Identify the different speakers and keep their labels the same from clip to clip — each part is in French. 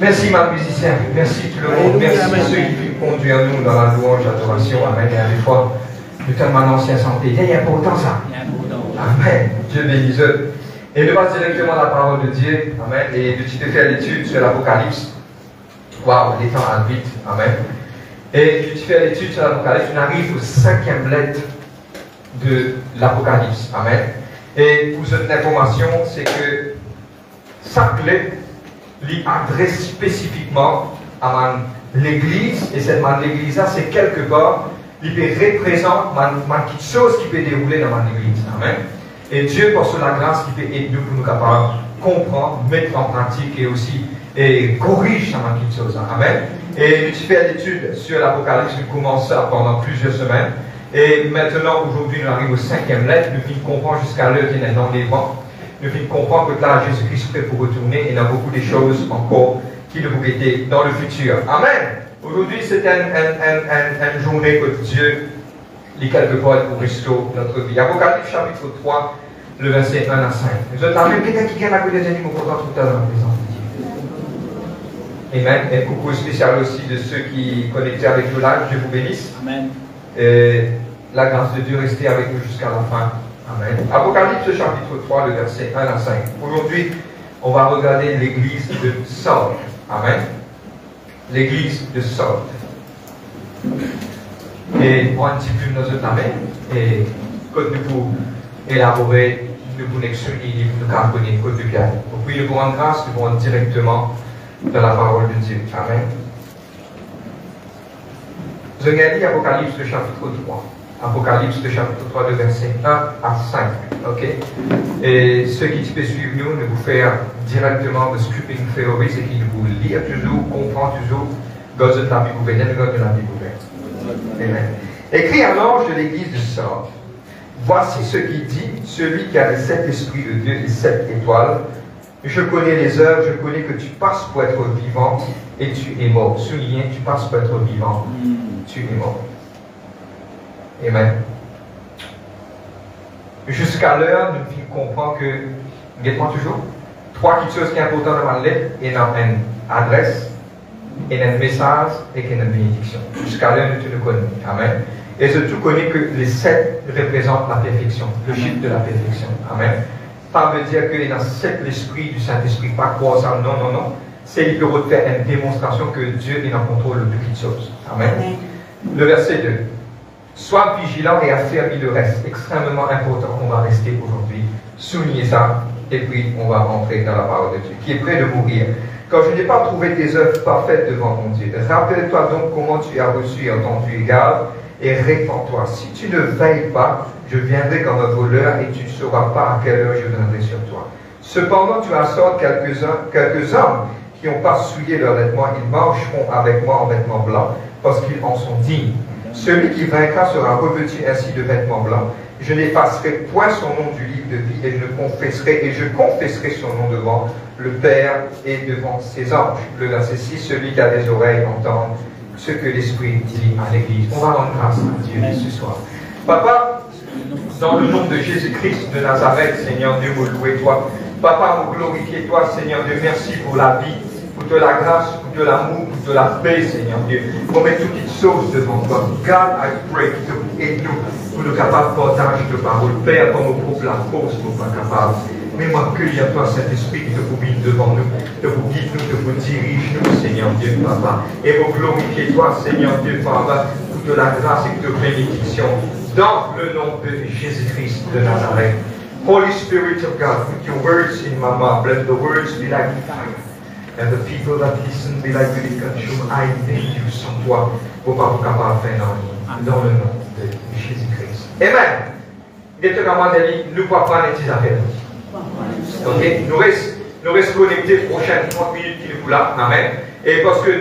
Speaker 1: Merci, ma musicien. Merci tout le monde. Merci ceux qui conduisent nous dans la louange, l'adoration. Amen. Et des fois, nous sommes en ancien santé. Il y a important ça. Amen. Dieu bénisse eux. Et nous passons directement la parole de Dieu. Amen. Et tu te fais l'étude sur l'Apocalypse. Waouh, les temps allent vite. Amen. Et tu fais l'étude sur l'Apocalypse. On arrive aux 5e lettre de l'Apocalypse. Amen. Et pour cette information, c'est que chaque lettre lui adresse spécifiquement à l'église, et cette l'église là, c'est quelque part, il représente quelque chose qui peut dérouler dans l'église. Amen. Et Dieu, pour la grâce, qui peut aider nous pour nous capables de comprendre, mettre en pratique et aussi corrige quelque chose. Amen. Et tu fais l'étude sur l'Apocalypse, nous commençons ça pendant plusieurs semaines. Et maintenant, aujourd'hui, nous arrivons au 5e lettre, nous finissons comprendre jusqu'à l'heure qui est dans les vents. Nous finissons comprendre que là, Jésus-Christ est prêt pour retourner et il y a beaucoup de choses encore qui nous guettent dans le futur. Amen. Aujourd'hui, c'est une journée que Dieu lit quelque part pour restaurer notre vie. Apocalypse chapitre 3, le verset 1 à 5. Nous avons même quelqu'un qui vient à côté de nous pour tout à l'heure en présence de Dieu. Amen. Et coucou spécial aussi de ceux qui connectent avec nous là. Dieu vous bénisse. Amen. Et la grâce de Dieu rester avec nous jusqu'à la fin. Amen. Apocalypse chapitre 3, le verset 1 à 5. Aujourd'hui, on va regarder l'église de Sardes. Amen. L'église de Sardes. Et on intitule nos autres amen. Et quand nous pouvons élaborer, nous pouvons exprimer, nous pouvons cartonner, côte de bien. Donc, puis nous pouvons rendre grâce, nous pouvons directement dans la parole de Dieu. Amen. Je regarde Apocalypse chapitre 3. Apocalypse chapitre 3, de verset 1 à 5. Ok? Et ceux qui peuvent suivre nous, nous vous faire directement le scripting theory, c'est qu'ils vous lire toujours, comprendre toujours, God de la Bible ouverte, God de la Bible ouverte. Amen. Écrit à l'ange de l'église de Sardes. Voici ce qu'il dit, celui qui a les 7 esprits de Dieu et 7 étoiles. Je connais les œuvres, je connais que tu passes pour être vivant et tu es mort. Soulignez, tu passes pour être vivant, tu es mort. Amen. Jusqu'à l'heure, nous comprenons que, dites-moi toujours, 3 choses qui sont importantes dans ma lettre, il y a une adresse, il y a un message et il y a une bénédiction. Jusqu'à l'heure, nous te connaissons. Amen. Et je te connais que les 7 représentent la perfection, le chiffre de la perfection. Amen. Ça veut dire qu'il y a 7 l'esprit du Saint-Esprit, pas croire ça, non, non, non. C'est il peut faire une démonstration que Dieu est en contrôle de toutes choses. Amen. Le verset 2. Sois vigilant et affermis le reste. Extrêmement important qu'on va rester aujourd'hui. Soulignez ça, et puis on va rentrer dans la parole de Dieu, qui est prêt de mourir. Quand je n'ai pas trouvé tes œuvres parfaites devant mon Dieu, rappelle-toi donc comment tu as reçu et entendu et garde, et répands-toi. Si tu ne veilles pas, je viendrai comme un voleur et tu ne sauras pas à quelle heure je viendrai sur toi. Cependant, tu assortes quelques hommes qui n'ont pas souillé leurs vêtements, ils marcheront avec moi en vêtements blancs, parce qu'ils en sont dignes. Celui qui vaincra sera revêtu ainsi de vêtements blancs. Je n'effacerai point son nom du livre de vie et je confesserai son nom devant le Père et devant ses anges. Le verset 6, celui qui a des oreilles entend ce que l'Esprit dit à l'Église. On va rendre grâce à Dieu ce soir. Papa, dans le nom de Jésus-Christ de Nazareth, Seigneur Dieu, vous louez toi. Papa, vous glorifiez toi, Seigneur Dieu, merci pour la vie, pour de la grâce, pour de l'amour, pour de la paix, Seigneur Dieu. On met toutes les choses devant toi. God, I pray que vous aidez-nous pour nous capables de partager de paroles. Père, comme au groupe la force, nous pas capables. Mais moi, cueille à toi cet esprit qui te vous guide devant nous, te vous guide nous, te vous dirige nous, Seigneur Dieu, Papa. Et vous glorifiez toi, Seigneur Dieu, Papa, pour de la grâce et de bénédiction. Dans le nom de Jésus-Christ de Nazareth. Holy Spirit of God, put your words in my mouth. Let the words be like fire. And the people that listen be like really consumed. I thank you, sans toi, pour pas vous capable de faire dans le nom de Jésus-Christ. Amen. Dès que nous ne pouvons pas les affaires. Ok, nous restons connectés les prochaines 30 minutes qui nous là. Amen. Et parce que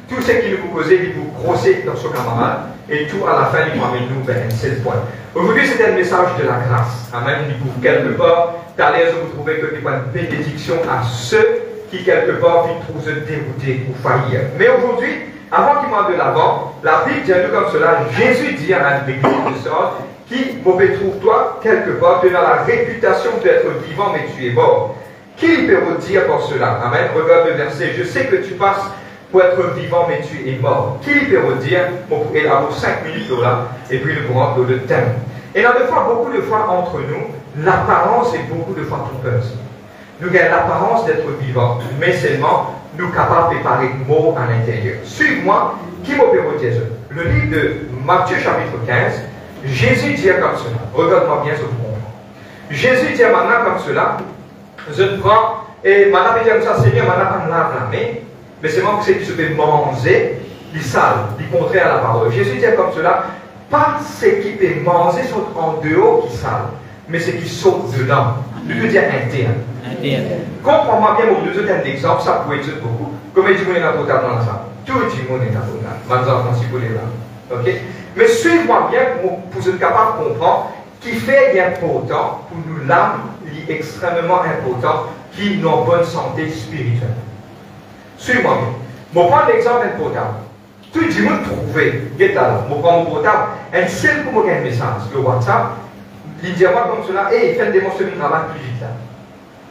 Speaker 1: tout ce qui nous causait, il vous grossait dans ce camarade. Et tout à la fin, il nous amène nous vers un seul point. Aujourd'hui, c'était un message de la grâce. Amen. Il vous quelque part, tout à l'heure, vous trouvez que c'est une bénédiction à ceux qui quelque part trouvent se dérouter ou faillir. Mais aujourd'hui, avant qu'il m'en de l'avant, la Bible dit à nous comme cela, Jésus dit à l'église de Sardes, qui, mauvais trouve-toi, quelque part, tu as la réputation d'être vivant, mais tu es mort. Qui peut vous dire pour cela? Amen. Regarde le verset. Je sais que tu passes pour être vivant, mais tu es mort. Qui peut vous dire? Il a 5 minutes là, et puis nous pourrons dans le thème. Et là, beaucoup de fois entre nous, l'apparence est beaucoup de fois trompeuse. Nous avons l'apparence d'être vivants, mais seulement nous capables de parler mots à l'intérieur. Suive-moi, qui peut vous dire? Le livre de Matthieu chapitre 15, Jésus dit comme cela. Regarde-moi bien ce que vous comprenez. Jésus dit maintenant comme cela. Je prends, et maintenant, je dis comme ça, Seigneur, maintenant, on lave la main, mais c'est moi qui se fait manger, les sales, les contraires à la parole. Jésus dit comme cela, pas ce qui peut manger sont en dehors qui sale, mais ce qui saute dedans. Je veux dire interne. Comprends-moi bien, pour nous donner un exemple, ça peut être beaucoup. Combien de monde est dans le potable dans ça? Tout le monde est dans le potable. Maintenant, si vous voulez là. Ok? Mais suivez-moi bien pour être capable de comprendre qui fait important pour nous l'âme, est extrêmement important, qui est en bonne santé spirituelle. Suivez-moi bien. Je vais prendre l'exemple d'un potable. Tout le monde trouver, je prends mon potable, un seul pour me un message, le WhatsApp, il dit à moi comme cela, et il fait démontrer le travail plus vite là.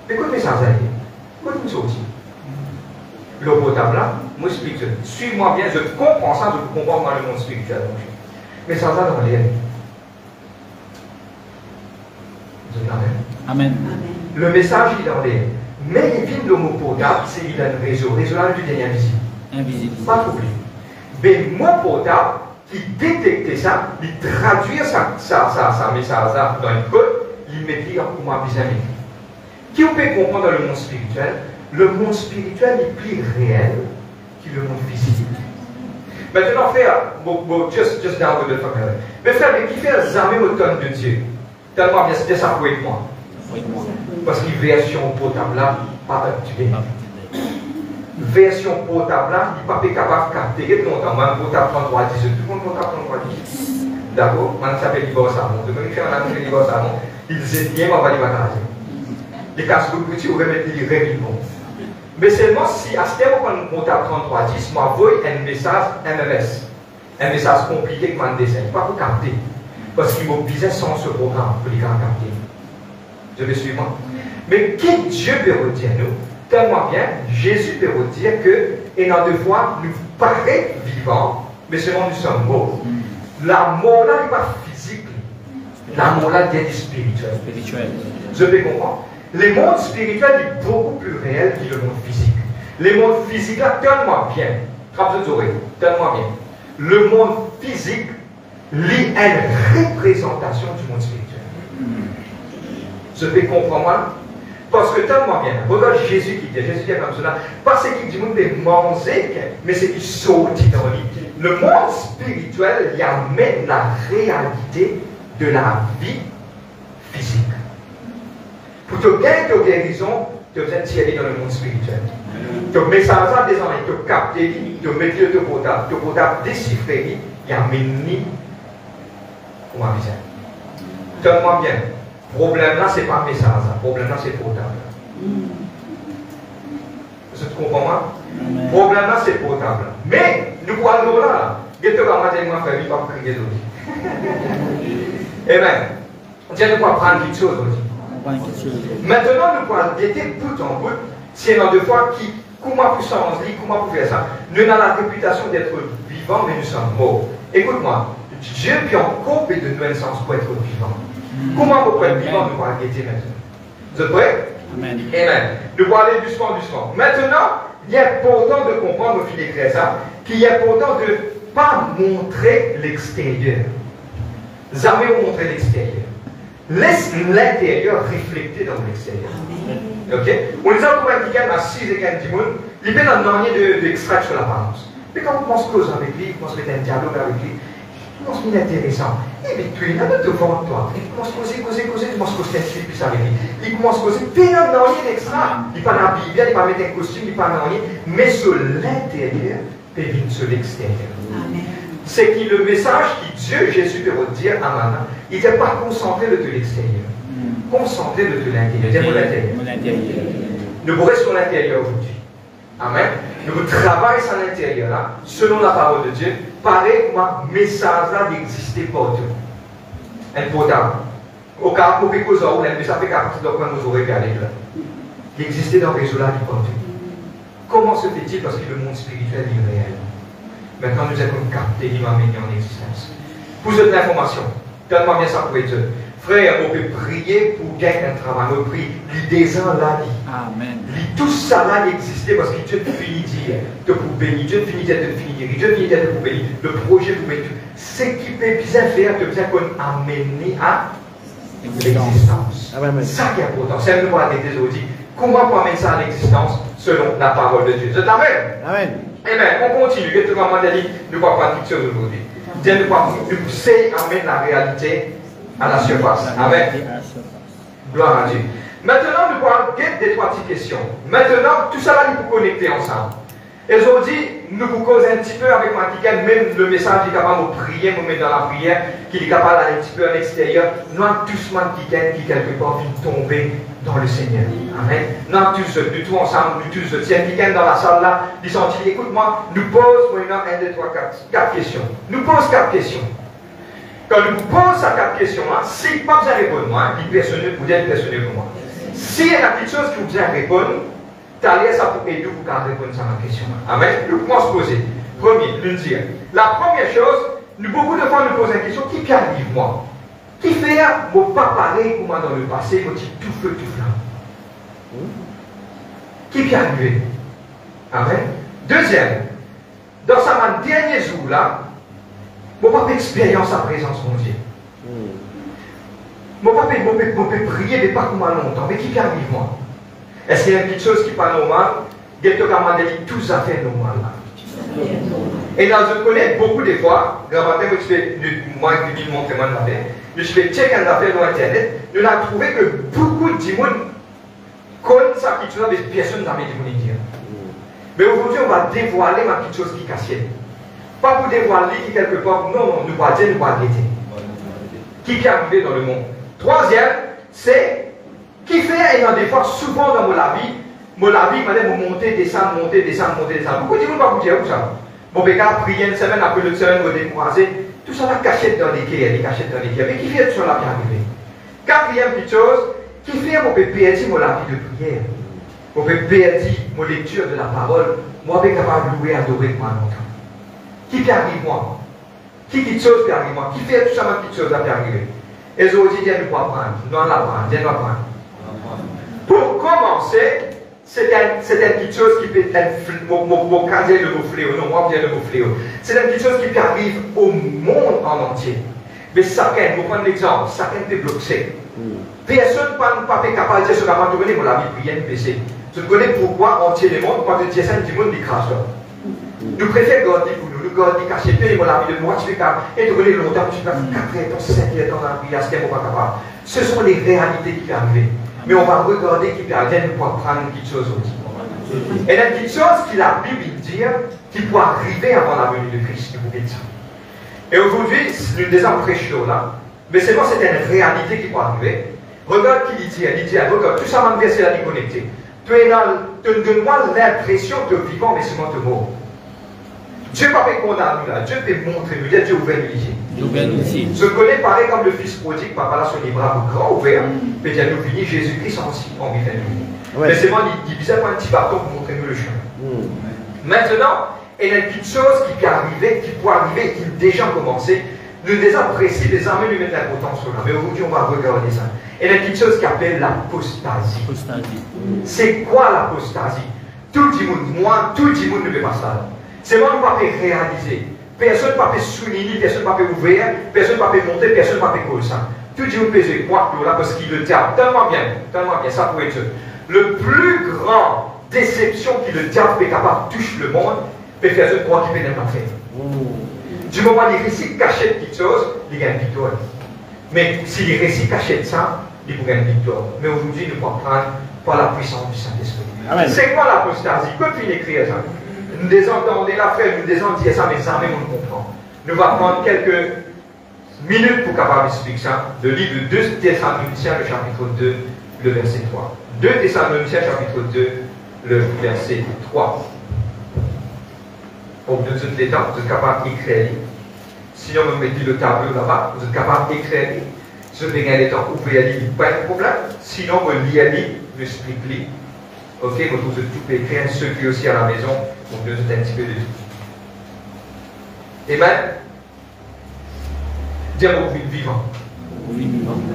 Speaker 1: Écoute le message là, écoute une sortie. Le potable là, moi explique, suis-moi bien, je comprends ça, je comprends dans le monde spirituel. Mais ça va dans l'air. Amen.
Speaker 2: Amen.
Speaker 1: Le message est dans l'air. Mais il vient de mon potable, c'est il a un réseau. Réseau là, tu es invisible.
Speaker 2: Invisible.
Speaker 1: Pas oublier. Mais mon potable, qui détecte ça, il traduit ça message là dans une code, il met pour moi bien. Qui on peut comprendre dans le monde spirituel? Le monde spirituel est plus réel que le monde physique. Maintenant, frère, just down with the family. Mais frère, mais qui fait jamais autant de Dieu? Tellement bien, c'était ça pour être moi. Parce que version potable là, pas actuelle. Version potable là, il n'est pas capable de capter longtemps. Moi, potable 3310, tout le monde potable 3310. D'accord? Moi, ça s'appelle Libor Samon. De même que on a fait Libor Samon, il disait bien, on va les batailler. Les casques de petit, on va mettre les règles. Mais seulement si à ce moment où on potable 3310, moi, voyez un message MMS. Un message compliqué que mon dessin. Pas pour capter. Parce qu'il mobilisait sans ce programme pour les capter. Je vais suivre. Mais qui Dieu peut vous dire nous? Tellement bien, Jésus peut vous dire que, et dans deux fois, nous paraît vivants, mais seulement nous sommes morts. La mort là n'est pas physique. La mort là est spirituelle. Je peux comprendre. Le monde spirituel est beaucoup plus réel que le monde physique. Le monde physique là, tellement bien. Tellement bien. Le monde physique lit une représentation du monde spirituel. Je peux comprendre moi? Parce que tellement bien, regarde Jésus qui dit comme cela, pas ce qui dit monde de manger, mais ce qui sortit dans lui. Le monde spirituel y amène la réalité de la vie physique. Pour te gagner ta guérison, tu as besoin de tirer dans le monde spirituel. Tu mets ça dans des années, tu captes, tu mets le potable déchiffré, il y a mini. Comment dire? Tellement bien. Le problème là, ce n'est pas un message, le problème là, c'est potable. Vous comprenez moi? Le problème là, c'est potable. Mais, nous voyons là, il y a des gens qui ont fait pas prier d'autres. Eh bien, Dieu nous va prendre quelque chose aussi. Maintenant, nous pouvons guetter bout en bout, c'est dans deux fois qui, comment pour changer, comment pour faire ça. Nous avons la réputation d'être vivants, mais nous sommes morts. Écoute-moi, Dieu peut encore de nous un sens pour être vivants. Comment vous pouvez être vivant, nous allons guetter maintenant. Vous êtes prêts?
Speaker 2: Amen.
Speaker 1: Amen. Nous allons aller doucement, doucement. Maintenant, il est important de comprendre au fil d'écrire ça, qu'il est important de ne pas montrer l'extérieur. Jamais montrer l'extérieur. Laisse l'intérieur refléter dans l'extérieur. Ok? On les a pour un week-end à 6 et 15 monde, il peut en donner d'extract sur l'apparence. Mais quand on commence à causer avec lui, on commence à mettre un dialogue avec lui, il commence à être intéressant. Et puis tu es là devant toi. Il commence à causer, il commence à causer un petit plus avec lui. Il commence à causer, il peut en donner d'extra. Il peut en habiller, il peut mettre un costume, il peut en donner, mais sur l'intérieur, il peut venir sur l'extérieur. C'est que le message que Dieu, Jésus peut vous dire à maintenant, il n'était pas concentré de l'extérieur. Concentré de l'intérieur. Nous pourrons sur l'intérieur aujourd'hui. Amen. Nous travaillons sur l'intérieur là, selon la parole de Dieu. Pareil comme un message là d'exister partout. Important. Au cas où vous avez un message, ça fait qu'à partir de quand nous aurons regardé là. d'exister dans le réseau là du porte. Comment se fait-il? Parce que le monde spirituel est réel. Maintenant, nous avons capté l'imamené en existence. Pour cette information, tellement bien ça pour être. Frère, on peut prier pour gagner un travail. On prie, l'idée là.
Speaker 2: Amen.
Speaker 1: Tout ça là existait parce que Dieu finit de pour bénir. Dieu finit de finir. Dieu finit de pour bénir. Le projet pour bénir. Ce qui peut bien faire, que bien qu'on amène à l'existence. Ça qui est important. C'est un nouveau arrêté aujourd'hui. Comment on amène ça à l'existence selon la parole de Dieu? C'est Amen.
Speaker 3: Amen.
Speaker 1: Amen. On continue. Que tout le monde a dit, nous ne pouvons pas quelque chose aujourd'hui. Dieu nous pousser à amener la réalité à la surface. Amen. Gloire à Dieu. Maintenant, nous parlons des trois petites questions. Maintenant, tout ça va nous connecter ensemble. Et aujourd'hui, nous vous causons un petit peu avec Martican, même le message qui est capable de prier, nous mettre dans la prière, qui est capable d'aller un petit peu à l'extérieur. Nous avons tous Martican qui quelque part vient tomber dans le Seigneur. Amen. Nous avons tous, nous tous ensemble, nous tous, tiens, quelqu'un dans la salle là, ils sont dit, écoute-moi, nous pose maintenant 1, 2, 3, 4 questions. Nous pose 4 questions. Quand nous vous posons ces 4 questions-là, si pas besoin de répondre, moi, il personnel, vous êtes personnel pour moi. S'il y a quelque chose que vous besoin de répondre, t'allez ça pour aider vous à répondre à ma question. Amen. Nous pouvons se poser. Premier, nous dire. La première chose, nous beaucoup de fois nous posons la question, qui arrive moi? Qui fait mon pas pareil pour moi dans le passé, mon petit tout feu, tout flamme? Qui peut arriver? Amen. Deuxième, dans sa dernier jour là, mon papa expérience à présence mon Dieu. Mon papa peut prier, mais pas comme longtemps. Mais qui arrive moi? Est-ce qu'il y a une petite chose qui n'est pas normale? Il y a tout à fait normal là. Et là, je connais beaucoup de fois, moi qui dis montrer mon affaire, je fais check un affaire sur internet, nous avons trouvé que beaucoup de gens connaissent ça qui chose, mais personne n'a jamais dire. Mais aujourd'hui, on va dévoiler ma petite chose qui est cachée. Pas pour dévoiler qui quelque part, non, nous va dire, nous va arrêter. Qui est arrivé dans le monde. Troisième, c'est qui fait, et dans des fois, souvent dans la vie, madame, monter, descendre. Beaucoup de gens ne vont pas vous dire où ça. Mon bécard, prier une semaine, après l'autre semaine, vous décourager. Tout ça, la cachette dans les quais, les cachettes dans les quais. Mais qui fait tout ça là qui est arrivé? Quatrième petite chose, qui fait, mon peut perdre la vie de prière. Mon peut perdre mon lecture de la parole. Moi, je suis capable de louer, adorer moi longtemps. Qui arrive moi? Qui quelque chose qui arrive moi? Qui fait tout ça, ma petite chose qui arrive? Et aujourd'hui, Dieu nous va prendre. Nous allons l'apprendre. Dieu nous va prendre. Pour commencer, c'est une petite chose qui peut être mon cadet de vos fléaux. Non, moi, bien de vos fléaux. C'est une petite chose qui arrive au monde en entier. Mais chacun, vous prenez l'exemple, chacun peut bloquer. Personne n'est pas capable de dire ce qu'on va donner pour la vie prière PC. Je connais pourquoi entier le monde, quand je dis ça, du monde, il crache. Nous préférons garder pour nous garder cacher peu, mon ami de moi, tu fais et tu connais longtemps, tu fais 4 ans, 5 ans dans la prière, ce n'est pas capable. Ce sont les réalités qui peuvent arriver. Mais on va regarder qui peut arriver pour apprendre quelque chose aussi. Et la petite chose que la Bible dit, qui peut arriver avant la venue de Christ, vous dites ça. Et aujourd'hui, nous devons prêcher là, mais c'est une réalité qui peut arriver. Regarde qui dit, regarde, tout ça m'a verset là déconnecté. Tu donnes-moi l'impression de vivant, mais seulement de mort. Dieu ne peut pas condamner là, Dieu peut montrer, nous dire Dieu ouvert nous ici. Je connais pareil comme le fils prodigue, papa là sur les bras grand ouvert, peut dire nous finir Jésus-Christ en vivant nous. Mais c'est moi, il disait pas un petit bâton pour montrer nous le chemin. Maintenant, il y a une petite chose qui peut arriver, qui a déjà commencé. Nous les apprécions, les armées lui mettent l'importance sur là. Mais aujourd'hui, on va regarder ça. Il y a une petite chose qui s'appelle l'apostasie. C'est quoi l'apostasie? Tout le monde, moi, tout le monde ne peut pas ça. C'est moi qui ne peux pas réaliser. Personne ne peut souligner, personne ne peut ouvrir, personne ne peut monter, personne ne peut coller ça. Tout le monde peut se croire là parce qu'il le diable. Tellement bien, ça pourrait être le plus grand déception que le diable est capable de toucher le monde, peut faire ce croire qu'il peut être en fait. Du moment où les récits cachent quelque chose, il gagne une victoire. Mais si les récits cachent ça, il peut gagner une victoire. Mais aujourd'hui, nous pouvons prendre par la puissance du Saint-Esprit. C'est quoi l'apostasie? Que puis écrire ça? Nous désentendons la frère, nous désentendons dire ça, mais ça même on comprend. Nous allons prendre quelques minutes pour capable expliquer ça. Le livre de 2 Thessaloniciens, le chapitre 2, le verset 3. 2 Thessaloniciens, chapitre 2, le verset 3. Pour de toutes les temps, vous êtes capable d'écrire. Sinon, vous mettez le tableau là-bas, vous êtes capable d'écrire. Si vous avez les temps, vous pouvez aller, pas de problème. Sinon, vous lisez, vous expliquez. Ok, vous trouvez tout écrit, ceux qui aussi à la maison, donc nous un petit peu de tout. Amen. Dis-moi vivant.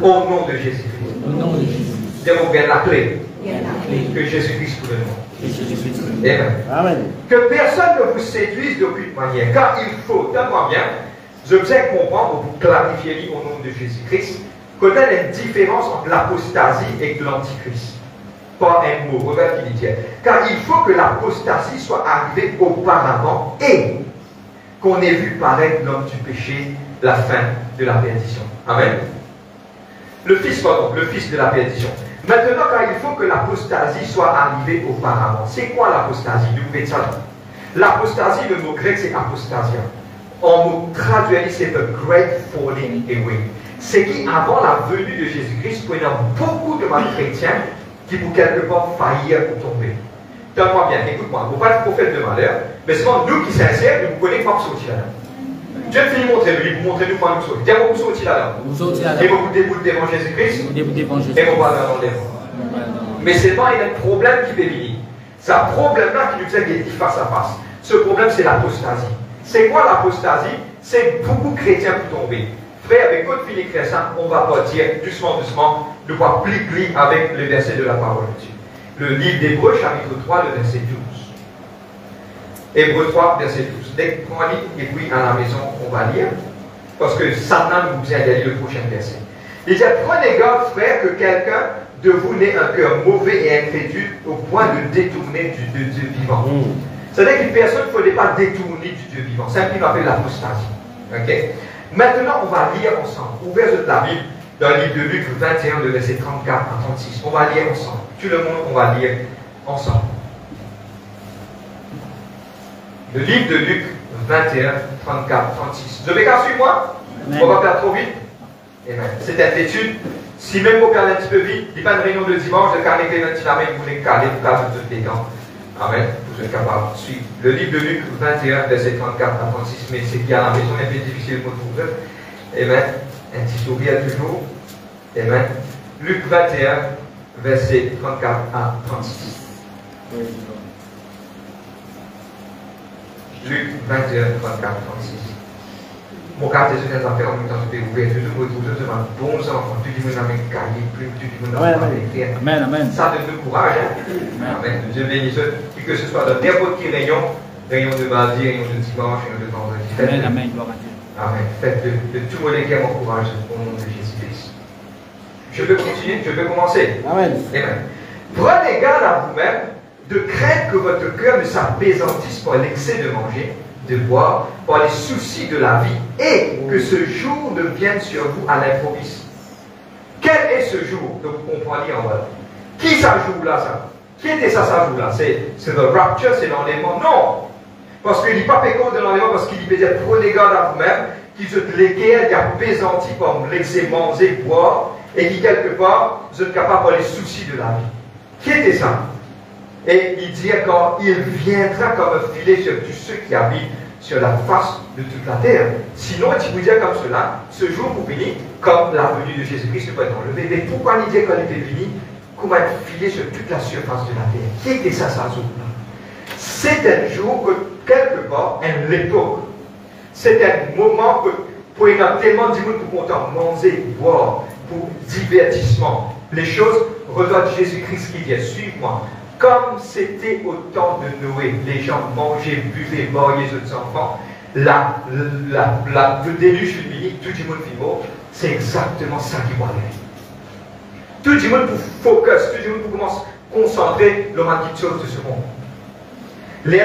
Speaker 1: Au nom de Jésus-Christ.
Speaker 2: Au nom de Jésus.
Speaker 1: Dis-moi bien la clé. Que Jésus-Christ pour le nom. Amen.
Speaker 3: Amen.
Speaker 1: Que personne ne vous séduise d'aucune manière, car il faut, tellement bien, je vous ai comprendre, pour clarifier au nom de Jésus-Christ, qu'on a une différence entre l'apostasie et l'antichrist. Pas un mot, regarde qui dit. Car il faut que l'apostasie soit arrivée auparavant et qu'on ait vu paraître l'homme du péché, la fin de la perdition. Amen. Le fils de la perdition. Maintenant, car il faut que l'apostasie soit arrivée auparavant. C'est quoi l'apostasie? Vous pouvez ça. L'apostasie, le mot grec, c'est apostasia. En mot traduit, c'est the great falling away. C'est qui, avant la venue de Jésus-Christ, il y a beaucoup de chrétiens qui, pour quelque part, faillir ou tomber. Donne-moi bien, écoute-moi, vous ne pas être prophète de malheur, mais c'est nous qui sommes sincères, nous ne connaissons pas sortir là-dedans. Dieu finit montrer lui, vous montrez nous comment nous sortir. Dieu vous sortir là-dedans. Et vous débouter devant Jésus-Christ, et vous parlez dans les mais c'est pas un problème qui peut venir. C'est un problème-là qui nous est face à face. Ce problème, c'est l'apostasie. C'est quoi l'apostasie? C'est beaucoup de chrétiens pour tomber. Frère, avec votre fini chrétien, on va partir doucement, doucement, de voir pli avec le verset de la parole de Dieu. Le livre d'Hébreux, chapitre 3, le verset 12. Hébreux 3, verset 12. Dès qu'on lit, et puis à la maison, on va lire, parce que Satan nous vient d'aller le prochain verset. Il dit, prenez garde, frère, que quelqu'un de vous n'ait un cœur mauvais et incrédule au point de détourner du Dieu vivant. C'est-à-dire qu'une personne ne faudrait pas détourner du Dieu vivant. C'est un qui appelle l'apostasie. Okay? Maintenant, on va lire ensemble. Ouvrez la Bible dans le livre de Luc 21, le verset 34 à 36. On va lire ensemble. Tout le monde, on va lire ensemble. Le livre de Luc 21, 34, 36. Vous avez qu'à suivre moi? On va faire trop vite. Amen. C'est une étude. Si même vous perdez un petit peu vite, il n'y a pas de réunion de dimanche, de carnet de dynamique, vous voulez caler, vous caler toutes les temps. Amen. Vous êtes capable de suivre. Le livre de Luc 21, verset 34 à 36. Mais c'est qui à la maison est un peu difficile pour trouver. Amen. Un petit sourire toujours. Amen. Luc 21, verset 34 à 36. Luc 21, 34, 36. Mon carte est une affaire en même temps de ouvert. Tout le monde demande bons enfants. Tout le monde a un cahier, tout le monde a un écrire.
Speaker 2: Amen, amen.
Speaker 1: Ça donne du courage. Hein? Amen. Dieu bénisse eux. Que ce soit dans n'importe quelle réunion de mardi, réunion de dimanche, réunion de vendredi.
Speaker 2: Amen, amen. Gloire à Dieu.
Speaker 1: Amen. Faites de tout mon cœur mon courage au nom de Jésus-Christ. Je peux continuer, je peux commencer.
Speaker 3: Amen.
Speaker 1: Amen. Prenez garde à vous-même de craindre que votre cœur ne s'apaisantisse par l'excès de manger, de boire, par les soucis de la vie, et que ce jour ne vienne sur vous à l'improviste. Quel est ce jour que vous comprenez en vrai? Qui ça jour-là, ça? Qui était ça jour-là? C'est le rapture, c'est l'enlèvement? Non! Parce qu'il n'y a pas pécot de l'enlèvement, parce qu'il peut dire prenez garde à vous-même, qui se l'équerre, qui a pésanti par laisser manger, boire, et qui quelque part, vous êtes capable par les soucis de la vie. Qui était ça? Et il dit encore, il viendra comme un filet sur tous ceux qui habitent sur la face de toute la terre. Sinon, tu vous dire comme cela, ce jour vous finit comme la venue de Jésus-Christ peut être enlevé. Mais pourquoi il dit quand il est fini, qu'on va être filé sur toute la surface de la terre? Qui était ça jour-là? C'est un jour que, quelque part, un l'époque. C'est un moment que, pour y avoir tellement de monde pour content manger, boire, pour divertissement. Les choses reviennent de Jésus-Christ qui dit, suive-moi. Comme c'était au temps de Noé, les gens mangeaient, buvaient, mariaient les autres enfants, le déluge fini, tout le monde fit mort, c'est exactement ça qui va arriver. Tout le monde pour focus, tout le monde pour commencer à concentrer le maquis chose de ce monde. Les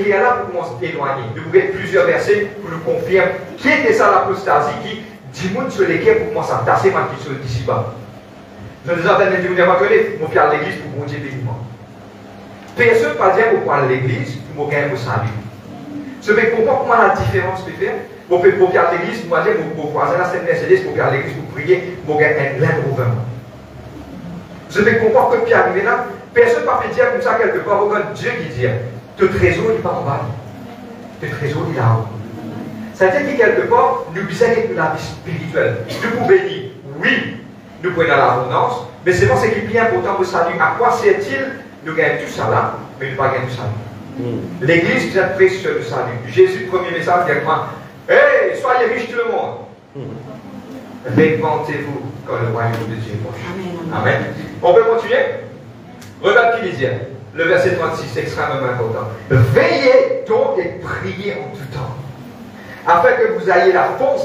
Speaker 1: qui est là pour commencer à éloigner. Nous pouvons plusieurs versets pour nous confirmer qui était ça l'apostasie qui dit monde sur lesquels pour commencer à tasser maquis chose d'ici-bas. Je vous ai entendu dire, mon père à l'église pour mon Dieu béniment. Personne ne va dire pour aller à l'église pour gagner au salut. Je vais comprendre comment la différence peut faire. Vous pouvez aller à l'église, pour dire pour voisin la Mercedes, pour aller à l'église pour prier, pour gagner un Land Rover. Je vais comprendre que Pierre arrivé là, personne ne va pas dire comme ça quelque part, regarde Dieu qui dit, ton trésor n'est pas en bas, ton trésor est là-haut. C'est-à-dire que quelque part, nous visons la vie spirituelle. Nous pouvons bénir, oui, nous pouvons dans l'abondance, mais c'est ce qui est bien important pour salut. À quoi sert-il nous gagnons tout ça là, mais nous ne pas gagner tout ça. L'église nous a précieux le salut. Jésus, premier message, directement, hey, soyez riches tout le monde. Répentez-vous quand le royaume de Dieu est proche. Amen. On peut continuer? Regarde qui dit, le verset 36, extrêmement important. Veillez donc et priez en tout temps, afin que vous ayez la force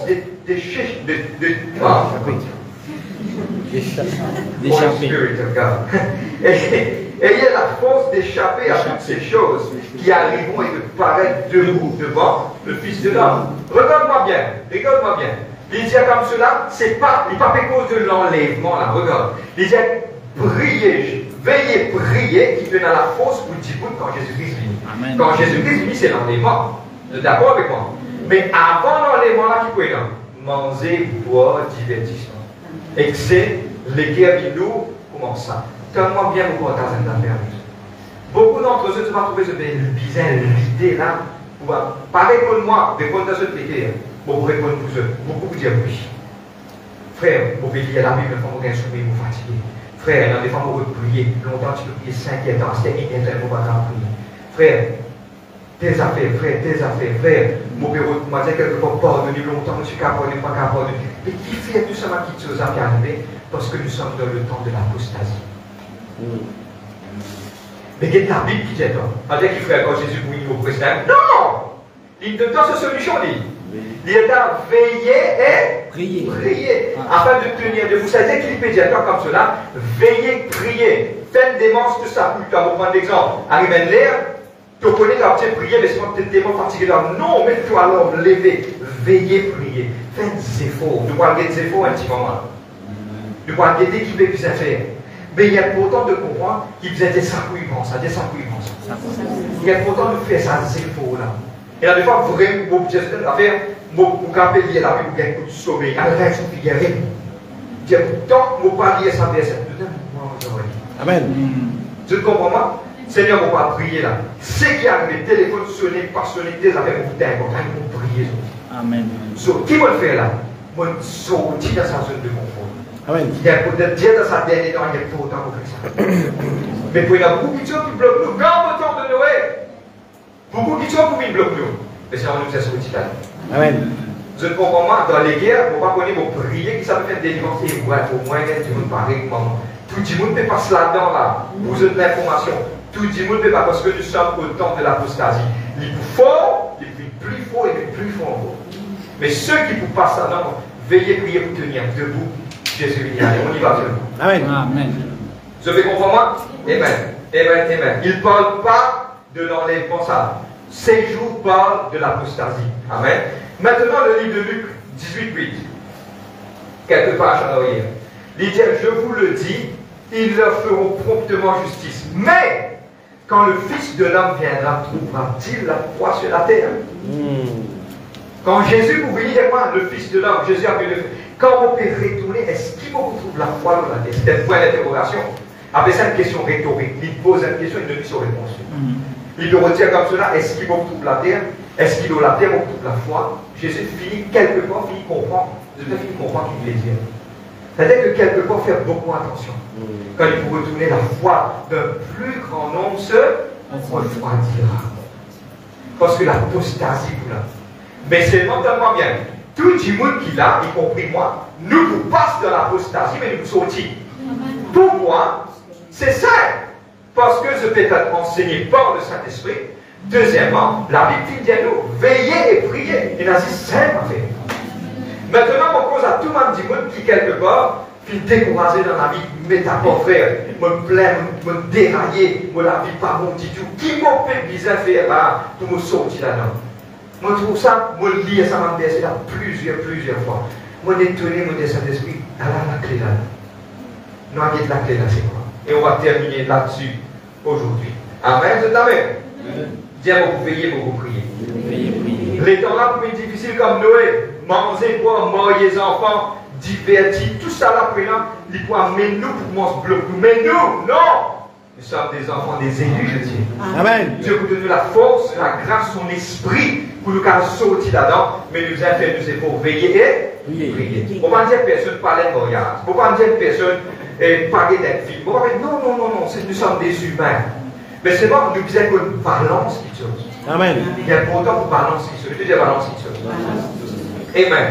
Speaker 1: ayez la force d'échapper à toutes ces choses qui arriveront et de paraître debout devant le Fils de l'homme. Regarde-moi bien, regarde-moi bien. Il dit comme cela, c'est pas, il pas à cause de l'enlèvement là, regarde. Il dit priez, veillez, priez, qui donne à la force pour dire quand Jésus-Christ vient. Quand Jésus-Christ vient, c'est l'enlèvement. Vous êtes d'accord avec moi? Mais avant l'enlèvement là, qui peut manger, boire, divertissement. Et c'est les guerres qui nous commencent ça. Tellement bien vous partagez d'affaires. Beaucoup d'entre eux se vont trouver ce bizarre, l'idée là, pour pas répondre moi, répondre à ce pété. Beaucoup répondent pour eux. Beaucoup vous dire oui. Frère, vous pouvez lire la Bible, vous pouvez soumis, vous fatiguez. Frère, il y a des femmes où vous priez. Longtemps, tu peux prier 5 ans, c'était éternel, vous ne pouvez pas prier. Frère, tes affaires, frère. Mon père, m'a dit quelque part, pardonnez longtemps, je suis capable, pas capable. Mais qui fait tout ça, qui chose qui arrive? Parce que nous sommes dans le temps de l'apostasie. Mais quelle est la Bible qui dit ça? On dit qu'il ferait quand Jésus mouille au président? Non! Il donne dans cette solution, il est à veiller et prier. Afin de tenir debout. Vous savez qu'il peut dire comme cela, veillez, prier. Faites des manches de ça. Tu vas vous prendre l'exemple. Arrive à l'air, tu connais quand tu prier, mais c'est quand tu es tellement fatigué. Non, mais tu alors lever, veillez, prier. Faites des efforts. Nous allons des efforts un petit moment. Nous allons aider qui peut bien faire. Mais il est important de comprendre qu'il faisait des sacouillements, ça, des sacouillements. Il est important de faire ça, des efforts là. Et là, des fois, vraiment, vous pouvez faire, vous pouvez lier la vie, vous gagnez du sommeil. À la réaction figurée. Tant que vous parliez ça, Amen. Tu comprends moi? Seigneur, on va prier là. Ce qui arrive, téléphone sonné, pas sonné, des affaires, vous prier.
Speaker 2: Amen.
Speaker 1: Qui va le faire là? Moi, sortir dans sa zone de confort.
Speaker 2: Amen.
Speaker 1: Il y a peut-être dire dans sa dernière temps, il y a trop de temps pour faire ça. Mais pour y avoir beaucoup de choses qui bloquent nous, quand le temps de Noël, beaucoup de choses qui bloquent nous. Mais c'est en nous c'est sorti là.
Speaker 2: Amen.
Speaker 1: Je comprends moi, dans les guerres, on va connaître vos prières qui s'appellent faire délivrance. Et ouais, au moins, tout le monde pareil comment. Tout le monde ne peut pas se là-dedans là. Vous avez de l'information. Tout le monde ne peut pas parce que nous sommes au temps de l'apostasie. Les plus forts, les plus forts et les plus forts encore. Mais ceux qui ne peuvent pas ça, non, veillez, priez pour tenir debout. Jésus vient. On y va debout.
Speaker 2: Amen. Amen.
Speaker 1: Je vais comprendre moi? Amen. Amen. Il ne parle pas de l'enlèvement ça. Ces jours parlent de l'apostasie. Amen. Maintenant, le livre de Luc 18:8. Quelques pages en arrière. Il dit, je vous le dis, ils leur feront promptement justice. Mais, quand le Fils de l'homme viendra, trouvera-t-il la foi sur la terre? Quand Jésus vous venez de moi, le Fils de l'homme, Jésus a vu le quand vous pouvez retourner, est-ce qu'il vous trouve la foi sur la terre? C'est un point d'interrogation. Après ça, une question rhétorique. Il pose une question, il donne son réponse. Il le retient comme cela, est-ce qu'il vous trouve la terre? Est-ce qu'il a la terre, on trouve la foi? Jésus finit quelque part, finit comprendre. Jésus finit comprendre qu'il voulait dire. C'est-à-dire que quelque part, faire beaucoup attention. Quand il faut retourner la foi d'un plus grand nombre, se refroidira. Parce que l'apostasie, vous là. Mais c'est mentalement bien. Tout le monde qui l'a, y compris moi, nous vous passe dans l'apostasie, mais nous sortis. Pourquoi? C'est ça. Parce que je peux être enseigné par le Saint-Esprit. Deuxièmement, la Bible dit à nous, veillez et priez. Il a dit simple à faire. Maintenant, on cause à tout le monde qui, quelque part, qui est découragé dans la vie, mais t'as pas frère, me plaint, me dérailler, me la vie pas bon du tout. Qui m'a fait bizarre faire là, pour me sortir là-dedans? Moi, je trouve ça, moi, je lis ça dans le verset là plusieurs fois. Moi, étonné, mon Saint-Esprit, la clé là. Nous avons la clé là, c'est quoi? Et on va terminer là-dessus aujourd'hui. Amen, c'est amen. Dieu vous veillez, vous priez. Les temps là, pour être difficiles comme Noé, manger, boire, marier les enfants, divertir, tout ça là, pour il faut amener nous pour manger bloc. Mais nous, non! Nous sommes des enfants, des élus, je dis.
Speaker 2: Amen.
Speaker 1: Dieu vous donne la force, la grâce, son esprit pour nous sortir là-dedans, mais nous avons nous pour veiller et prier. On va dire personne parler de mariage. On va dire personne et parler d'être film. On va dire, non, non, non, non, nous sommes des humains. Mais c'est bon, nous disons qu'on balance quelque chose.
Speaker 3: Amen.
Speaker 1: Il y a pourtant pour balancer quelque chose. Je dis balance quelque chose. Amen.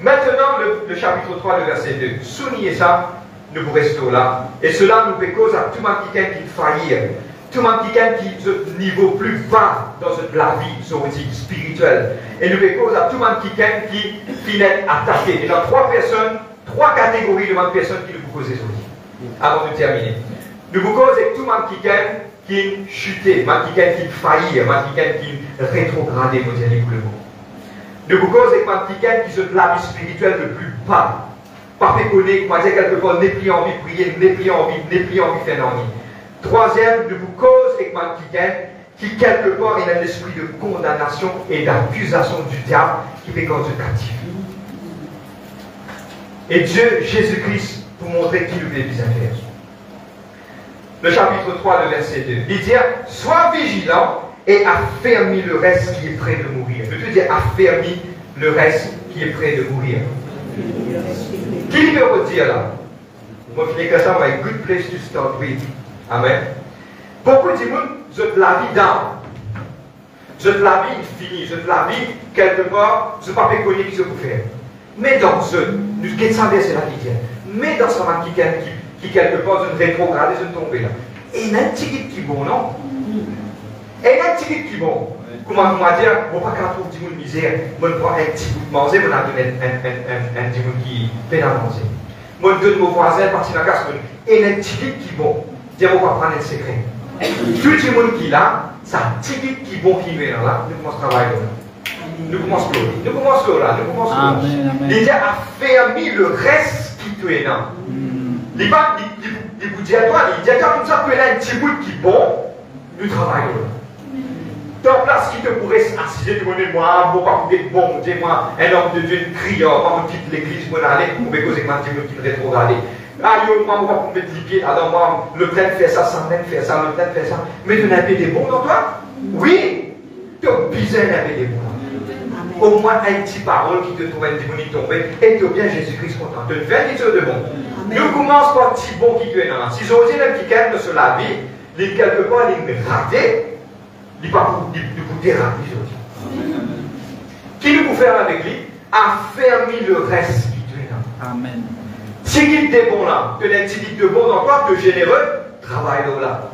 Speaker 1: Maintenant, le chapitre 3, le verset 2. Soulignez ça, nous vous restons là. Et cela nous fait cause à tout le monde qui faillir. Tout le monde qui est au niveau plus bas dans la vie, sur spirituelle. Et nous fait cause à tout le monde qui est attaqué. Et dans trois catégories de personnes qui nous causent aujourd'hui. Avant de terminer. Nous vous causons avec tout le monde qui est chuté, qui est failli, qui est rétrogradé, vous allez pour le mot. Nous vous causons avec qui sont de la vie spirituelle le plus bas. Pas péconner, moi dire quelque part, n'est plus envie de prier, n'est plus envie de faire envie. Troisième, nous vous cause avec qui quelque part est dans l'esprit de condamnation et d'accusation du diable qui fait conduire captif. Et Dieu, Jésus-Christ, pour montrer qui nous fait bien faire. Le chapitre 3, le verset 2. Il dit, sois vigilant et affermis le reste qui est prêt de mourir. Je veux dire, affermis le reste qui est prêt de mourir. Qui veut redire là? Moi, je dis que ça, my good place to start with. Amen. Beaucoup de gens, je te la vie dans. Je te la vie infinie. Je te la vie quelque part. Je ne sais pas connu qui se peut faire. Mais dans ce, nous sommes c'est la vie. Mais dans ce moment qui quelque part, je ne rétrograde, je ne tombe là. Et il y a un petit qui est bon, non? Et il y a un petit qui est bon. Comment on va dire, on ne va pas trouver du monde misère, on prend un petit bout de manger, on a donné un petit bout qui fait à manger. Moi, je donne mon voisin, parti dans la casse, et il y a un petit qui est bon. Dis, on va prendre un secret. Tout le monde qui est là, c'est un petit qui est bon qui est là, nous commençons à travailler là. Nous commençons là. Nous commençons là. Nous commençons là. Il a affermi le reste qui te est là. Il vous dit à toi, il dit à toi, comme ça, tu es là un petit bout qui est bon, nous travaillons là. Dans place qui te pourrait assister, tu connais moi, pas bon, dis-moi, un homme de Dieu, une crieur, moi, on quitte l'église, pour aller, pour me causer ma petit qui me rétrogradé. Ah, yo, moi, on va mettre les pieds, alors moi, le plein fait ça, sans même faire ça, le plein fait ça. Mais tu n'as pas des bons dans toi? Oui, tu as besoin d'avoir des bons. Au moins un petit parole qui te trouve un petit bon qui tombe, et tu as bien Jésus-Christ content. Tu fais quelque chose de bon. Nous commençons par un petit bon qui te est là. Si j'ose dire un petit calme sur la vie, il est quelque part, il est raté. Il ne peut pas vous déraper aujourd'hui. Qui nous peut faire avec lui? Affermis le reste qui te est là.
Speaker 2: Amen.
Speaker 1: Si il est bon là, tu as un petit de bon dans toi, de généreux, travaille là.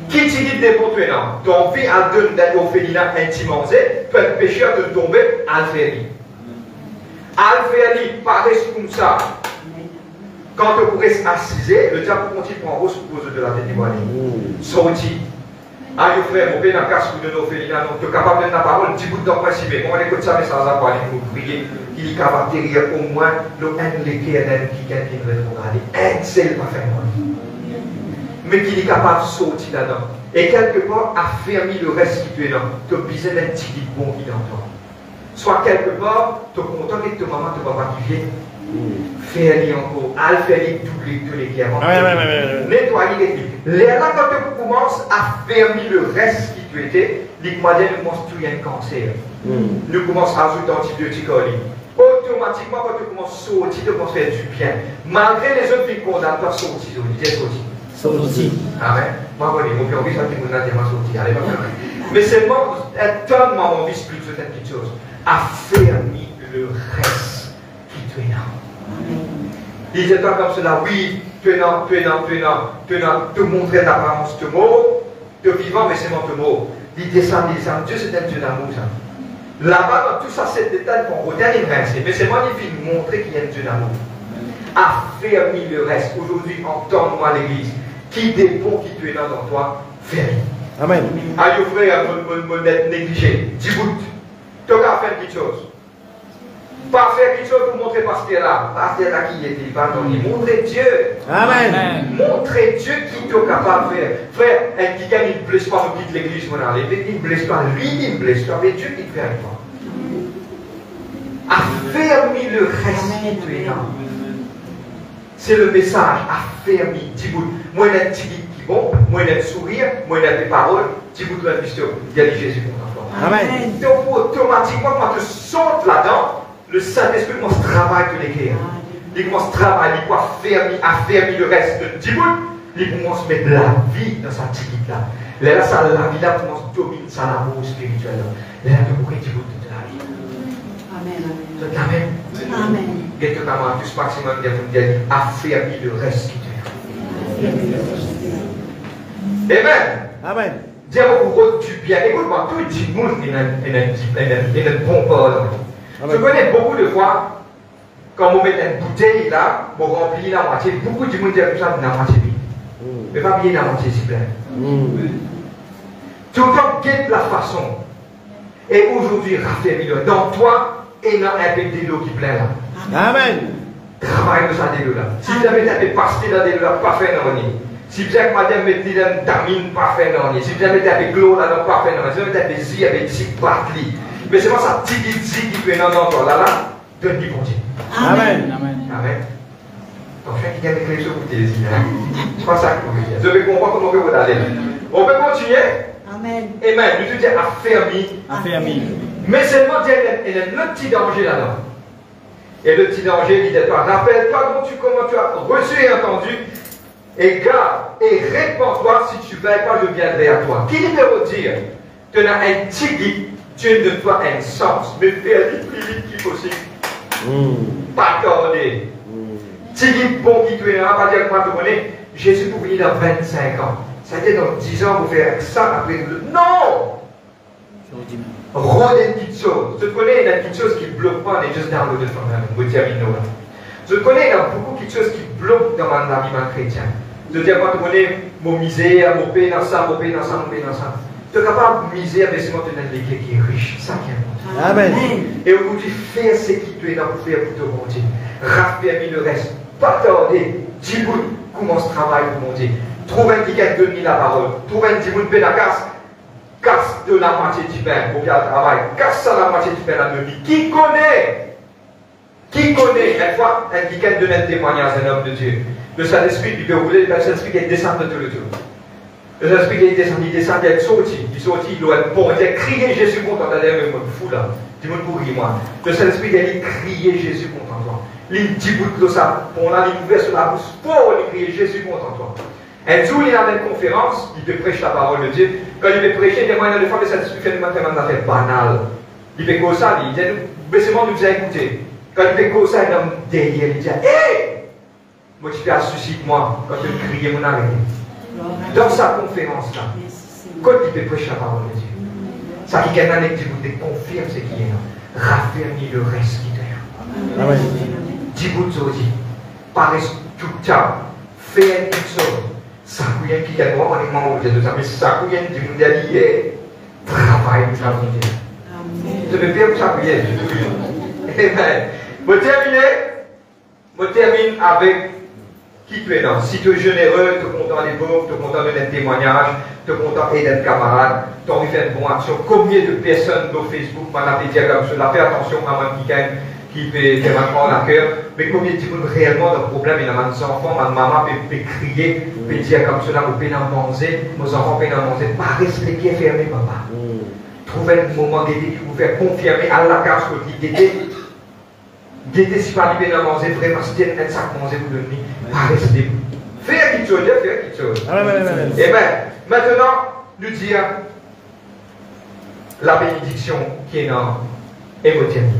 Speaker 1: Qui dit de bon tu es là? Ton vie a donné d'aller au féminin intimement, tu es pécheur de tomber à l'alphérie. Alphérie, paraît comme ça. Quand tu pourrais s'assiser, le diable continue à prendre pose de la tête du voile. Sorti. Ah, yo frère, mon père dans le casque de nos féminins, tu es capable de donner la parole, un petit bout de temps principal. On écoute ça, mais sans avoir pour prier. Il est capable de dire au moins le un l'équerre d'un qui est rétrogradé. Un seul pas faire moi. Mais qu'il est capable de sortir là-dedans. Et quelque part, affermi le reste qui tu es là. Tu as besoin d'un petit bon qui est dans toi. Soit quelque part, tu es content que ta maman te va pas qui vient. Fais-le encore. Fais-le doubler tous les guerres. Nettoyer les trucs. Là, quand tu commences à fermer le reste qui tu étais, les moyens nous commencent tout un cancer. Nous commençons à ajouter antibiotiques. Automatiquement, quand tu commences à sortir, tu commences à faire du bien. Malgré les autres qui condamnent, tu vas sortir. Sortir. Amen. Moi, je dis, on vit ça qui nous a dit, sortir. Allez, mais c'est bon, un tonne m'a envie de plus de cette petite chose. Affermis le reste qui tu es là. Il disait pas comme cela, oui, tu es là, te montrer l'apparence de mort, de vivant, mais c'est mon te mort. Il descend, Dieu c'est un Dieu d'amour, ça. Là-bas, dans tout ça, c'est détail qu'on retient les principes, mais c'est magnifique de montrer qu'il y a un Dieu d'amour. Affermis le reste. Aujourd'hui, entends-moi l'église. Qui dépend qui tu es là dans toi, fais-le.
Speaker 3: Amen.
Speaker 1: Aïe, frère, mon être négligé. Dis bout. Tu as faire quelque chose. Pas faire quelque chose pour montrer pasteur là. Pasteur là qui était, pardon. Montrer Dieu.
Speaker 3: Amen.
Speaker 1: Montrer Dieu qui t'est capable de faire. Frère, un qui gagne, il ne blesse pas, on quitte l'église, on a enlevé. Il ne blesse pas, lui, il ne blesse pas, mais Dieu qui te fait avec toi. Affermis le reste qui tu es là. C'est le message, affermis, petit bout. Moi, il y a un petit qui est bon, moi, il y a un sourire, moi, il y a des paroles, petit bout de la piston. Il y a Jésus pour toi.
Speaker 3: Amen.
Speaker 1: Donc, automatiquement, quand tu sautes là-dedans, le Saint-Esprit commence à travailler tous les guerres. il commence à travailler, il commence à affermir le reste de Djibout, il commence à mettre la vie dans sa tigite là. Là, ça, la vie là commence à dominer sa l'amour spirituel là. Là, il y a Djibout toute la vie.
Speaker 3: Amen.
Speaker 1: Amen.
Speaker 3: Amen.
Speaker 1: Et que maman, tout ce maximum de dire, affermir le reste qui te fait. Amen.
Speaker 4: Amen.
Speaker 1: Dieu vous du bien. Écoute-moi, tout le monde est un bon pardon. Je connais beaucoup de fois, quand on met une bouteille là, on remplit la moitié, beaucoup de monde dit que ça, la moitié vide. Mais pas bien la moitié, s'il vous plaît. Tout le temps, guette la façon. Et aujourd'hui, raffermis-le dans toi et dans un peu de l'eau qui plaît là.
Speaker 4: Amen.
Speaker 1: Travaille de ça, de l'eau là. Si vous avez été pasté dans de l'eau là, pas fait non. Si vous avez madame mettez dans tamine, pas fait non. Si vous avez été avec l'eau là, non, pas fait non. Si vous avez été avec zi, avec zi, pas li. Mais c'est pas ça, zi qui peut non, non, là, donne-lui bon Dieu.
Speaker 4: Amen.
Speaker 2: Amen.
Speaker 1: Amen. Donc, je vais écrire sur vous des yeux. C'est pas ça que vous voulez. Je vais comprendre comment vous allez. On peut continuer.
Speaker 3: Amen.
Speaker 1: Amen. Nous te disons affermi.
Speaker 2: Affermi.
Speaker 1: Mais seulement, il y a un petit danger là-dedans. Et le petit danger, il dit toi, rappelle-toi comment tu as reçu et entendu, et garde et répands-toi, si tu ne veux pas, je viendrai à toi. Qui veut dire, tu as un petit guide, Dieu de toi a un sens, mais fais le plus vite qu'il possible. Pas tarder. Petit guide bon qui tu es là, pas dire que moi tu connais, Jésus pour venir dans 25 ans. Ça veut dire dans 10 ans, vous faire ça après le. Non! Rôde une petite chose. Je connais une petite chose qui ne bloque pas, on est juste dans le de je connais il y a beaucoup de choses qui bloquent dans la vie chrétienne. Je veux dire, quand tu connais mon misère, mon pain dans ça, mon pain dans ça, mon pain dans ça. Tu es capable de misère, mais c'est moi qui est riche. Ça qui est important.
Speaker 4: Amen.
Speaker 1: Et aujourd'hui, fais ce qui tu es dans pour faire pour te monter. Raffermis le reste. Pas tarder. Djibout commence le travail pour monter. Trouve un qui a donné la parole. Trouve un Djibout de la casse. Casse de la moitié du pain pour faire le travail. Casse ça la moitié du pain à demi. Qui connaît? Qui connaît, une fois, un week-end donne un témoignage à un homme de Dieu. Le Saint-Esprit, il peut rouler, le Saint-Esprit, il descend de tout le tour. Le Saint-Esprit, il descend, il est sorti, il doit être bon, il a crié Jésus contre toi, d'ailleurs, même fou là, dis-moi pour rire, moi. Le Saint-Esprit, il a crié Jésus contre toi. Il dit bout de ça, on a ouvert sur la bouche, pour crier Jésus contre toi. Un jour, il est dans une conférence, il te prêche la parole de Dieu. Quand il veut prêcher, il témoigne de fois, le Saint-Esprit fait une affaire banale. Il fait comme ça, il dit, baissez-moi de vous écouter. Quand il fait comme ça, un homme derrière, il dit, hé! Moi, tu fais suscite-moi quand tu criais mon arrêt. Dans sa conférence-là, quand il fait prêcher la parole de Dieu, ça qui est un qui vous confirme ce qui est là. Raffermis le reste qui est là. Dis vous dit, paraît tout ça, fais une chose. Ça couille qui est moi, on est membre de ça, mais ça couille du monde allié, travaille pour la vie. Je vais faire pour ça couille. Amen. Je termine avec qui tu es là. Si tu es généreux, tu es content des pauvres, tu es content de donner un témoignage, tu es content d'aider un camarade, tu as envie de faire une bonne action. Combien de personnes dans Facebook m'ont appelé comme cela? Fais attention à un qui peut maintenant la cœur, mais combien de gens réellement de problèmes? Il y a des enfants, ma maman peut crier, peut dire comme cela, vous pouvez en manger, nos enfants peuvent en manger. Pas rester pieds fermés, papa. Trouvez un moment d'aider qui vous fait confirmer à la case que d'aider. D'aider si pas libérer à manger, vraiment, si tu as un sac manger pour donner, pas rester. Fais quelque chose, fais quelque chose. Et bien, maintenant, nous dire la bénédiction qui est dans Hémotienne.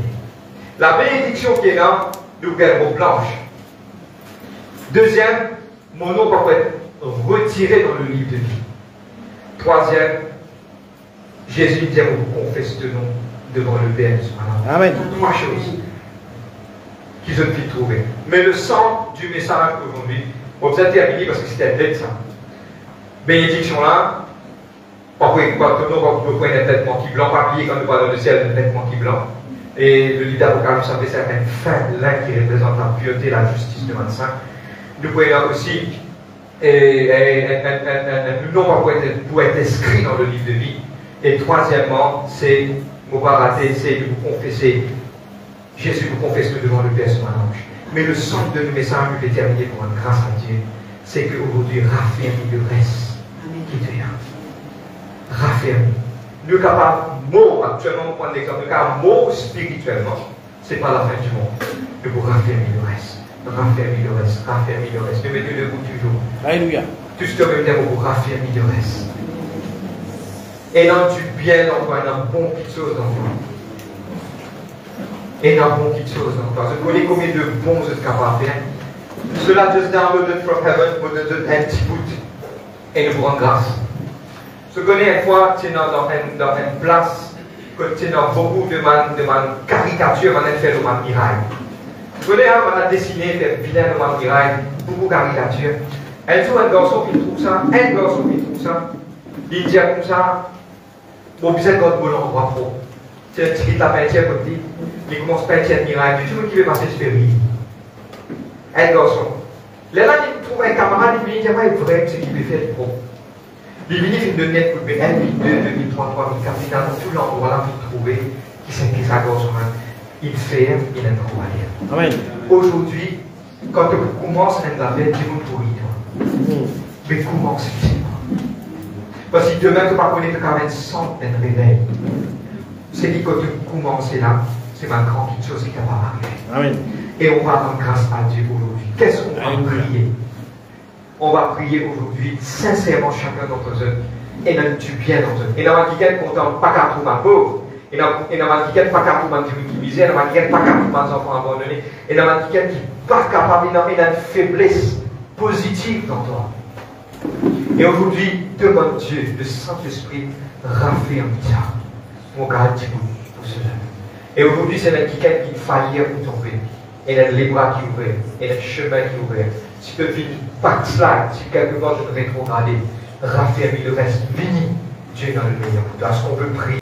Speaker 1: La bénédiction qui est dans nous gagnons blanche. Deuxième, mon nom va être retiré dans le livre de vie. Troisième, Jésus dit vous confesse de nom devant le Père.
Speaker 4: Amen.
Speaker 1: Trois choses qui je ne puis trouver. Mais le sang du message aujourd'hui, on vous a terminé parce que c'était bête ça. Bénédiction là, parfois tout le monde va prendre un vêtement qui blanc, papier quand nous parlons de ciel, un vêtement qui blanc. Et le livre d'Apocalypse, vous savez, c'est un fin là qui représente la pureté, la justice de 25. Nous pouvons aussi, un nom pour être inscrit dans le livre de vie. Et troisièmement, c'est, on va rater, c'est de vous confesser. Jésus vous confesse devant le Père son ange. Mais le centre de nos messages, je vais terminer pour une grâce à Dieu, c'est qu'aujourd'hui, raffermis le reste qui te là. Raffermis. Nous sommes capables, mot, actuellement, on prend l'exemple, car mot spirituellement, ce n'est pas la fin du monde. Nous pouvons raffermir le reste. raffermis le reste, raffermis le reste. Nous mettons debout toujours.
Speaker 2: Alléluia.
Speaker 1: Tout ce que nous avons raffermis le reste. Et non, tu bien dans toi, dans bon quelque chose dans toi. Et dans bon quelque chose dans toi. Je connais combien de bons vous êtes capable de faire. Cela just downloaded from heaven, vous donne un petit bout. Et nous vous rend grâce. Je connais une fois, tu es dans une place, que tu es dans beaucoup de caricatures, on a fait le miraille. Je connais, on a dessiné, fait vilain le miraille, beaucoup de caricatures. Un jour, un garçon qui trouve ça, il dit comme ça, bon, vous êtes quand vous l'endroit pro. C'est un petit la peinture côté, il commence à peindre un miraille, tout le monde qui veut passer ce péri. Un garçon. Là, il trouve un camarade, il dit, il est vrai, ce qu'il peut faire pro. Les ministres de net pour 1, 2002, 2003, 2004, il dans tout l'endroit là pour trouver qui c'est qui ça garçon. Il fait, il a trop à dire.
Speaker 2: Amen.
Speaker 1: Aujourd'hui, quand tu commences à faire, tu vas pourrir toi. Mais commence ici. Parce que demain, tu ne vas pas connaître quand même 100 réveils. C'est dit quand tu commences là, c'est ma grande chose qui t'a pas arrivé.
Speaker 2: Amen.
Speaker 1: Et on va rendre grâce à Dieu aujourd'hui. Qu'est-ce qu'on va prier? On va prier aujourd'hui, sincèrement, chacun d'entre eux, et dans du bien d'entre eux. Et dans ma guide, content, pas qu'à tout ma pauvre. Et dans ma guide, pas qu'à tout ma misère. Et dans ma guide, pas qu'à tout mes enfants abandonnés. Et dans ma guide, qui n'est pas capable d'avoir une faiblesse positive dans toi. Et aujourd'hui, demande Dieu, le Saint-Esprit, raffermit ça. Mon gars, dis pour cela. Et aujourd'hui, c'est la guide qui faillit pour tomber. Et il y a les bras qui ouvrent, et le chemin qui ouvre. Si tu veux backslide, si quelque part je veux rétrograder, raffermis le reste, vini, Dieu dans le meilleur. Est-ce qu'on veut prier?